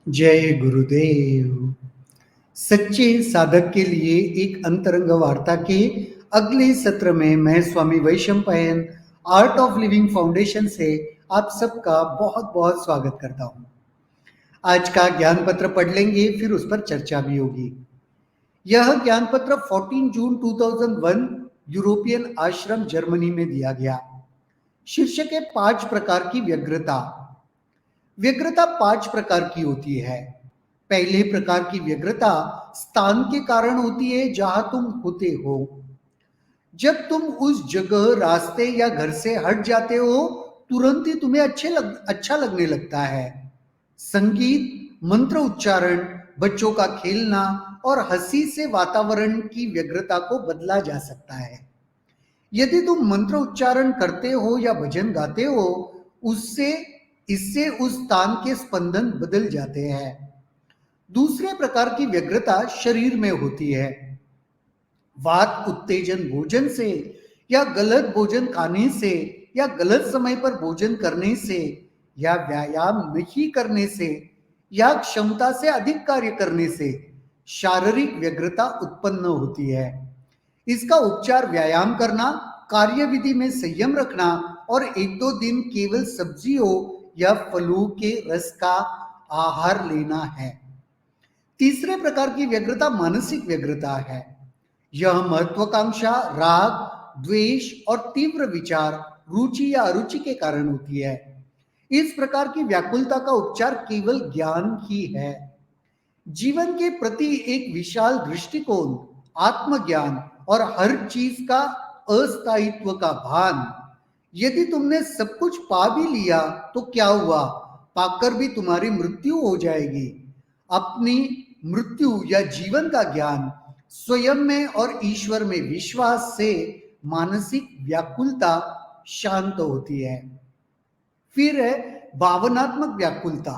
जय गुरुदेव। सच्चे साधक के लिए एक अंतरंग वार्ता के अगले सत्र में मैं Swami Vaishampayan Art of Living Foundation से आप सबका बहुत बहुत स्वागत करता हूं। आज का ज्ञान पत्र पढ़ लेंगे, फिर उस पर चर्चा भी होगी। यह ज्ञान पत्र 14 जून 2001 यूरोपियन आश्रम जर्मनी में दिया गया। शीर्षक है 5 प्रकार की व्यग्रता। व्यग्रता 5 प्रकार की होती है। पहले प्रकार की व्यग्रता स्थान के कारण होती है जहां तुम होते हो। जब तुम उस जगह, रास्ते या घर से हट जाते हो, तुरंत ही तुम्हें अच्छा लगने लगता है। संगीत, मंत्र उच्चारण, बच्चों का खेलना और हंसी से वातावरण की व्यग्रता को बदला जा सकता है। यदि तुम मंत्र उच्चारण करते हो या भजन गाते हो, उससे इससे उस स्थान के स्पंदन बदल जाते हैं। दूसरे प्रकार की व्यग्रता शरीर में होती है। वात उत्तेजन भोजन से या गलत भोजन खाने से या गलत समय पर भोजन करने से या व्यायाम नहीं करने से या क्षमता से अधिक कार्य करने से शारीरिक व्यग्रता उत्पन्न होती है। इसका उपचार व्यायाम करना, कार्यविधि में संयम रखना और 1-2 दिन केवल सब्जियों या फलों के रस का आहार लेना है। तीसरे प्रकार की व्यग्रता मानसिक व्यग्रता है। यह महत्वाकांक्षा, राग, द्वेष और तीव्र विचार, रुचि या अरुचि के कारण होती है। इस प्रकार की व्याकुलता का उपचार केवल ज्ञान ही है। जीवन के प्रति एक विशाल दृष्टिकोण, आत्मज्ञान और हर चीज का अस्थायित्व का भान। यदि तुमने सब कुछ पा भी लिया तो क्या हुआ, पाकर भी तुम्हारी मृत्यु हो जाएगी। अपनी मृत्यु या जीवन का ज्ञान, स्वयं में और ईश्वर में विश्वास से मानसिक व्याकुलता शांत होती है। फिर है भावनात्मक व्याकुलता।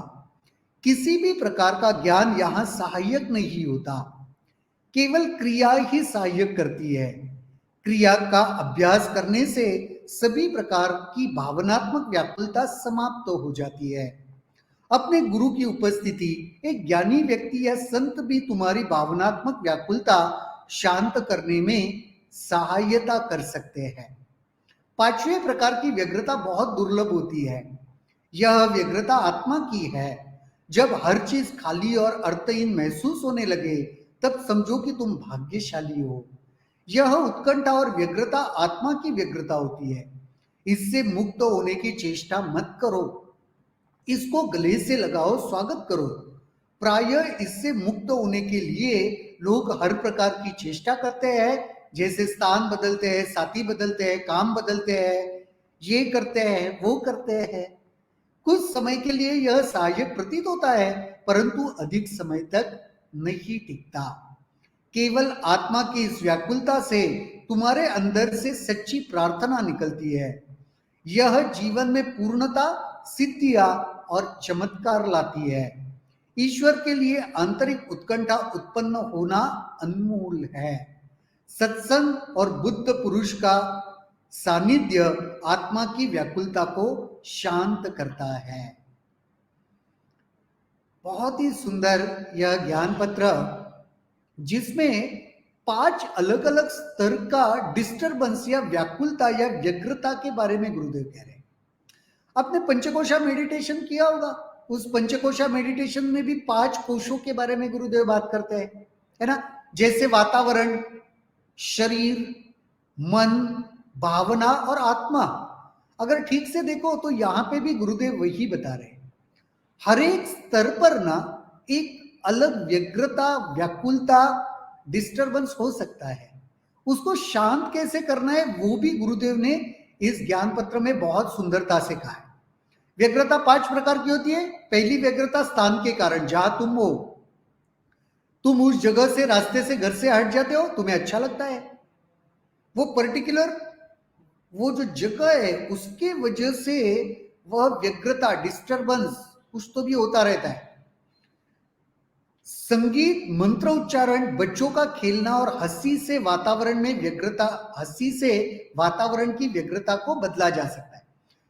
किसी भी प्रकार का ज्ञान यहां सहायक नहीं होता, केवल क्रिया ही सहायक करती है। क्रिया का अभ्यास करने से सभी प्रकार की भावनात्मक व्याकुलता समाप्त हो जाती है। अपने गुरु की उपस्थिति, एक ज्ञानी व्यक्ति या संत भी तुम्हारी भावनात्मक व्याकुलता शांत करने में सहायता कर सकते हैं। पांचवें प्रकार की व्यग्रता बहुत दुर्लभ होती है। यह व्यग्रता आत्मा की है। जब हर चीज खाली और अर्थहीन महसूस होने लगे, तब समझो कि तुम भाग्यशाली हो। यह उत्कंठा और व्यग्रता आत्मा की व्यग्रता होती है। इससे मुक्त होने की चेष्टा मत करो, इसको गले से लगाओ, स्वागत करो। प्रायः इससे मुक्त होने के लिए लोग हर प्रकार की चेष्टा करते हैं, जैसे स्थान बदलते हैं, साथी बदलते हैं, काम बदलते हैं, ये करते हैं, वो करते हैं। कुछ समय के लिए यह सहायक प्रतीत होता है, परंतु अधिक समय तक नहीं टिकता। केवल आत्मा की इस व्याकुलता से तुम्हारे अंदर से सच्ची प्रार्थना निकलती है। यह जीवन में पूर्णता, सिद्धियां और चमत्कार लाती है। ईश्वर के लिए आंतरिक उत्कंठा उत्पन्न होना अनमोल है। सत्संग और बुद्ध पुरुष का सानिध्य आत्मा की व्याकुलता को शांत करता है। बहुत ही सुंदर यह ज्ञान पत्र, जिसमें 5 अलग अलग स्तर का डिस्टरबेंस या व्याकुलता या व्यग्रता के बारे में गुरुदेव कह रहे हैं। आपने पंचकोशा मेडिटेशन किया होगा। उस पंचकोशा मेडिटेशन में भी 5 कोशों के बारे में गुरुदेव बात करते हैं, है ना। जैसे वातावरण, शरीर, मन, भावना और आत्मा। अगर ठीक से देखो तो यहां पे भी गुरुदेव वही बता रहे हैं। हर एक स्तर पर ना एक अलग व्यग्रता, व्याकुलता, डिस्टरबेंस हो सकता है। उसको शांत कैसे करना है वो भी गुरुदेव ने इस ज्ञान पत्र में बहुत सुंदरता से कहा है। व्यग्रता 5 प्रकार की होती है। पहली व्यग्रता स्थान के कारण, जहां तुम हो, तुम उस जगह से, रास्ते से, घर से हट जाते हो, तुम्हें अच्छा लगता है। वो पर्टिकुलर, वो जो जगह है उसके वजह से वह व्यग्रता, डिस्टरबेंस कुछ तो भी होता रहता है। संगीत, मंत्र उच्चारण, बच्चों का खेलना और हंसी से वातावरण में व्यग्रता, हंसी से वातावरण की व्यग्रता को बदला जा सकता है।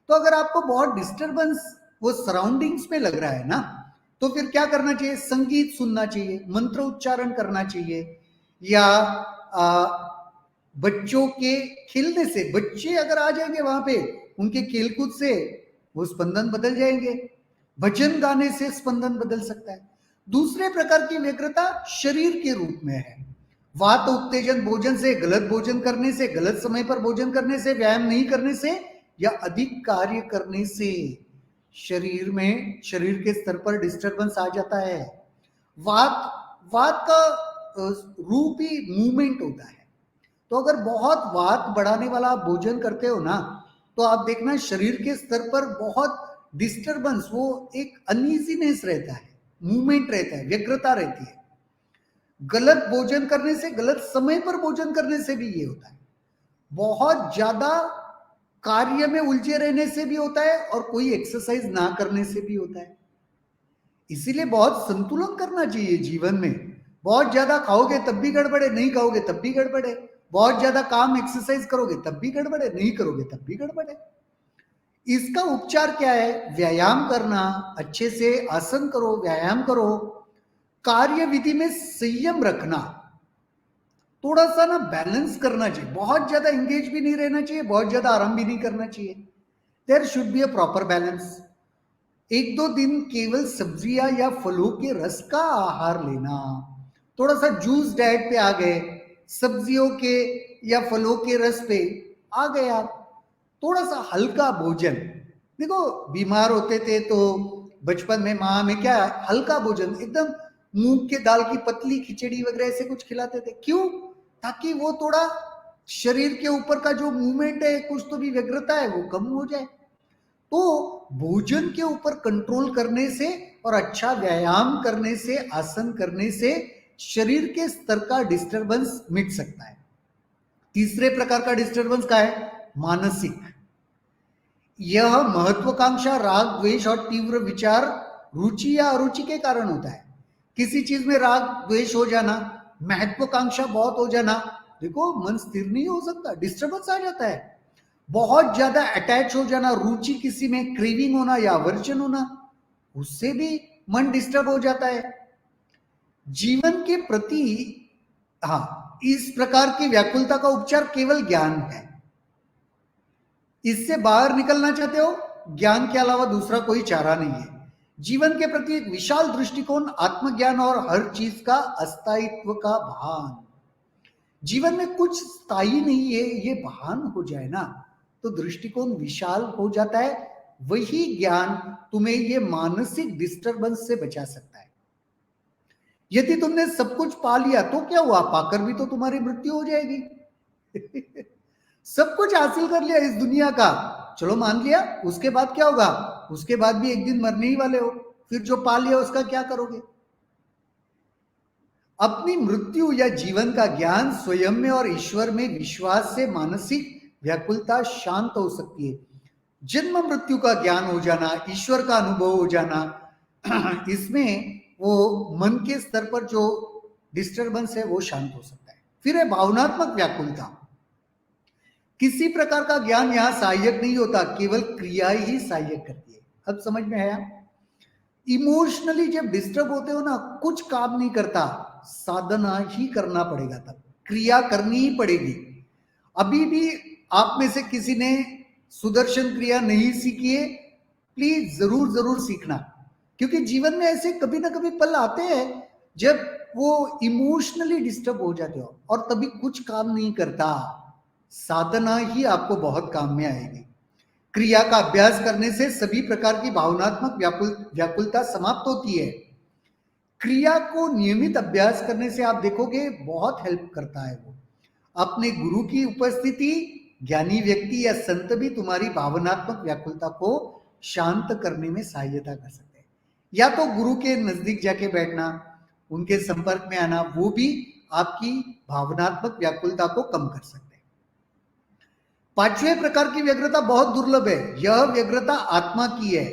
तो अगर आपको बहुत डिस्टरबेंस वो सराउंडिंग्स में लग रहा है ना, तो फिर क्या करना चाहिए? संगीत सुनना चाहिए, मंत्र उच्चारण करना चाहिए, या बच्चों के खेलने से, बच्चे अगर आ जाएंगे वहां पे, उनके खेलकूद से वो स्पंदन बदल जाएंगे। भजन गाने से स्पंदन बदल सकता है। दूसरे प्रकार की व्यग्रता शरीर के रूप में है। वात उत्तेजन भोजन से, गलत भोजन करने से, गलत समय पर भोजन करने से, व्यायाम नहीं करने से, या अधिक कार्य करने से शरीर में, शरीर के स्तर पर डिस्टरबेंस आ जाता है। वात, वात का रूप ही मूवमेंट होता है। तो अगर बहुत वात बढ़ाने वाला आप भोजन करते हो ना, तो आप देखना शरीर के स्तर पर बहुत डिस्टरबेंस, वो एक अनइजीनेस रहता है, मूवमेंट रहता है, व्यग्रता रहती है। गलत भोजन करने से, गलत समय पर भोजन करने से भी ये होता है। बहुत ज्यादा कार्य में उलझे रहने से भी होता है, और कोई एक्सरसाइज ना करने से भी होता है। इसीलिए बहुत संतुलन करना चाहिए जीवन में। बहुत ज्यादा खाओगे तब भी गड़बड़ है, नहीं खाओगे तब भी गड़बड़ है। बहुत ज्यादा काम एक्सरसाइज करोगे तब भी गड़बड़ है, नहीं करोगे तब भी गड़बड़ है। इसका उपचार क्या है? व्यायाम करना, अच्छे से आसन करो, व्यायाम करो, कार्य विधि में संयम रखना, थोड़ा सा ना बैलेंस करना चाहिए। बहुत ज्यादा इंगेज भी नहीं रहना चाहिए, बहुत ज्यादा आराम भी नहीं करना चाहिए। There should be a proper balance. एक दो दिन केवल सब्जियां या फलों के रस का आहार लेना, थोड़ा सा जूस डाइट पे आ गए, सब्जियों के या फलों के रस पे आ गए आप, थोड़ा सा हल्का भोजन। देखो, बीमार होते थे तो बचपन में माँ हमें क्या, हल्का भोजन, एकदम मूंग के दाल की पतली खिचड़ी वगैरह ऐसे कुछ खिलाते थे। क्यों? ताकि वो थोड़ा शरीर के ऊपर का जो मूवमेंट है, कुछ तो भी व्यग्रता है, वो कम हो जाए। तो भोजन के ऊपर कंट्रोल करने से और अच्छा व्यायाम करने से, आसन करने से शरीर के स्तर का डिस्टरबेंस मिट सकता है। तीसरे प्रकार का डिस्टरबेंस क्या है? मानसिक। यह महत्वाकांक्षा, राग, द्वेष और तीव्र विचार रुचि या अरुचि के कारण होता है। किसी चीज में राग द्वेष हो जाना, महत्वाकांक्षा बहुत हो जाना, देखो मन स्थिर नहीं हो सकता, डिस्टरबेंस आ जाता है। बहुत ज्यादा अटैच हो जाना, रुचि किसी में, क्रेविंग होना या अवर्जन होना, उससे भी मन डिस्टर्ब हो जाता है। जीवन के प्रति, हाँ, इस प्रकार की व्याकुलता का उपचार केवल ज्ञान है। इससे बाहर निकलना चाहते हो, ज्ञान के अलावा दूसरा कोई चारा नहीं है। जीवन के प्रति एक विशाल दृष्टिकोण, आत्मज्ञान और हर चीज का अस्थायित्व का भान। जीवन में कुछ स्थायी नहीं है, ये भान हो जाए ना, तो दृष्टिकोण विशाल हो जाता है। वही ज्ञान तुम्हें ये मानसिक डिस्टरबेंस से बचा सकता है। यदि तुमने सब कुछ पा लिया तो क्या हुआ? पाकर भी तो तुम्हारी मृत्यु हो जाएगी। सब कुछ हासिल कर लिया इस दुनिया का, चलो मान लिया, उसके बाद क्या होगा? उसके बाद भी एक दिन मरने ही वाले हो, फिर जो पा लिया उसका क्या करोगे? अपनी मृत्यु या जीवन का ज्ञान, स्वयं में और ईश्वर में विश्वास से मानसिक व्याकुलता शांत हो सकती है। जन्म मृत्यु का ज्ञान हो जाना, ईश्वर का अनुभव हो जाना, इसमें वो मन के स्तर पर जो डिस्टरबेंस है वो शांत हो सकता है। फिर है भावनात्मक व्याकुलता। किसी प्रकार का ज्ञान यहां सहायक नहीं होता, केवल क्रिया ही सहायक करती है। अब समझ में आया? इमोशनली जब डिस्टर्ब होते हो ना, कुछ काम नहीं करता, साधना ही करना पड़ेगा, तब क्रिया करनी ही पड़ेगी। अभी भी आप में से किसी ने सुदर्शन क्रिया नहीं सीखी है, प्लीज जरूर जरूर सीखना। क्योंकि जीवन में ऐसे कभी ना कभी पल आते हैं जब वो इमोशनली डिस्टर्ब हो जाते हो और तभी कुछ काम नहीं करता। साधना ही आपको बहुत काम में आएगी। क्रिया का अभ्यास करने से सभी प्रकार की भावनात्मक व्याकुलता समाप्त होती है। क्रिया को नियमित अभ्यास करने से आप देखोगे बहुत हेल्प करता है वो। अपने गुरु की उपस्थिति, ज्ञानी व्यक्ति या संत भी तुम्हारी भावनात्मक व्याकुलता को शांत करने में सहायता कर सकते हैं। या तो गुरु के नजदीक जाके बैठना, उनके संपर्क में आना, वो भी आपकी भावनात्मक व्याकुलता को कम कर सकते हैं। पांचवें प्रकार की व्यग्रता बहुत दुर्लभ है। यह व्यग्रता आत्मा की है।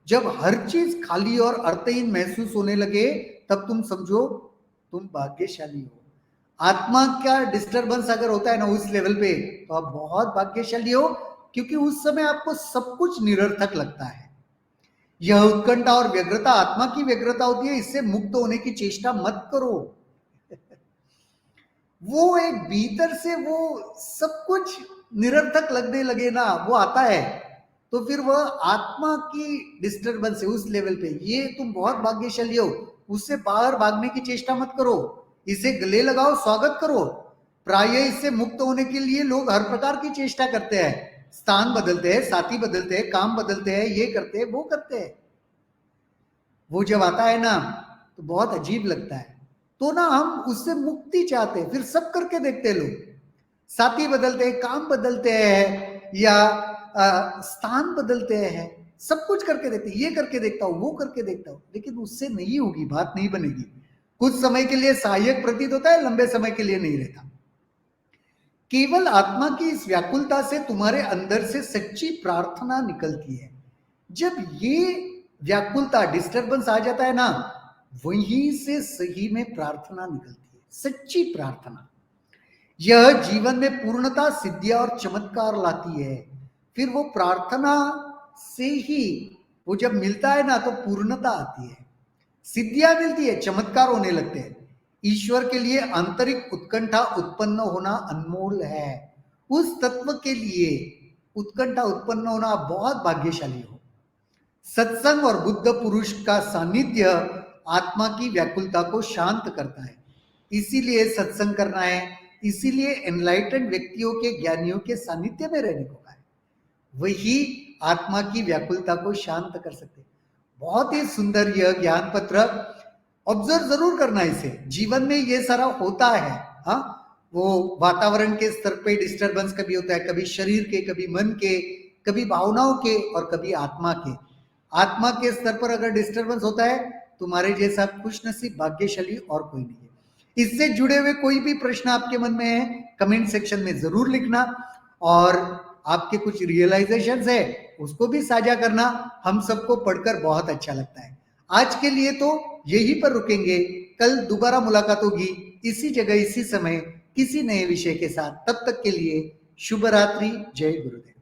जब हर चीज खाली और अर्थहीन महसूस होने लगे, तब तुम समझो तुम भाग्यशाली हो। आत्मा का डिस्टरबेंस अगर होता है ना उस लेवल पे, तो आप बहुत भाग्यशाली हो, क्योंकि उस समय आपको सब कुछ निरर्थक लगता है। यह उत्कंठा और व्यग्रता आत्मा की व्यग्रता होती है, इससे मुक्त होने की चेष्टा मत करो। वो एक भीतर से वो सब कुछ निरर्थक लगने लगे ना, वो आता है, तो फिर वह आत्मा की डिस्टर्बेंस है उस लेवल पे। ये तुम बहुत भाग्यशाली हो, उससे बाहर भागने की चेष्टा मत करो, इसे गले लगाओ, स्वागत करो। प्राय इससे मुक्त होने के लिए लोग हर प्रकार की चेष्टा करते हैं, स्थान बदलते हैं, साथी बदलते हैं, काम बदलते हैं, ये करते हैं, वो करते हैं। वो जब आता है ना तो बहुत अजीब लगता है। तो ना हम उससे मुक्ति चाहते हैं, फिर सब करके देखते हैं लोग, साथी बदलते हैं, काम बदलते हैं, या स्थान बदलते हैं, सब कुछ करके देखते हैं, ये करके देखता हूं, वो करके देखता हूं, लेकिन उससे नहीं होगी, बात नहीं बनेगी। कुछ समय के लिए सहायक प्रतीत होता है, लंबे समय के लिए नहीं रहता। केवल आत्मा की इस व्याकुलता से तुम्हारे अंदर से सच्ची प्रार्थना निकलती है। जब ये व्याकुलता, डिस्टर्बेंस आ जाता है ना, वहीं से सही में प्रार्थना निकलती है, सच्ची प्रार्थना। यह जीवन में पूर्णता, सिद्धियां और चमत्कार लाती है। फिर वो प्रार्थना से ही वो जब मिलता है ना तो पूर्णता आती है, सिद्धियां मिलती है, चमत्कार होने लगते हैं। ईश्वर के लिए आंतरिक उत्कंठा उत्पन्न होना अनमोल है। उस तत्व के लिए उत्कंठा उत्पन्न होना, बहुत भाग्यशाली हो। सत्संग और बुद्ध पुरुष का सानिध्य आत्मा की व्याकुलता को शांत करता है। इसीलिए सत्संग करना है, इसीलिए एनलाइटेंड व्यक्तियों के, ज्ञानियों के सानिध्य में रहने को कहा है। वही आत्मा की व्याकुलता को शांत कर सकते हैं। बहुत ही सुंदर यह ज्ञान पत्र, ऑब्जर्व जरूर करना इसे, जीवन में ये सारा होता है। हाँ, वो वातावरण के स्तर पे डिस्टरबेंस कभी होता है, कभी शरीर के, कभी मन के, कभी भावनाओं के, और कभी आत्मा के। आत्मा के स्तर पर अगर डिस्टरबेंस होता है, तुम्हारे जैसा खुशनसीब, भाग्यशाली और कोई नहीं है। इससे जुड़े हुए कोई भी प्रश्न आपके मन में है, कमेंट सेक्शन में जरूर लिखना, और आपके कुछ रियलाइजेशंस है उसको भी साझा करना। हम सबको पढ़कर बहुत अच्छा लगता है। आज के लिए तो यहीं पर रुकेंगे, कल दोबारा मुलाकात होगी इसी जगह, इसी समय, किसी नए विषय के साथ। तब तक के लिए शुभ रात्रि, जय गुरुदेव।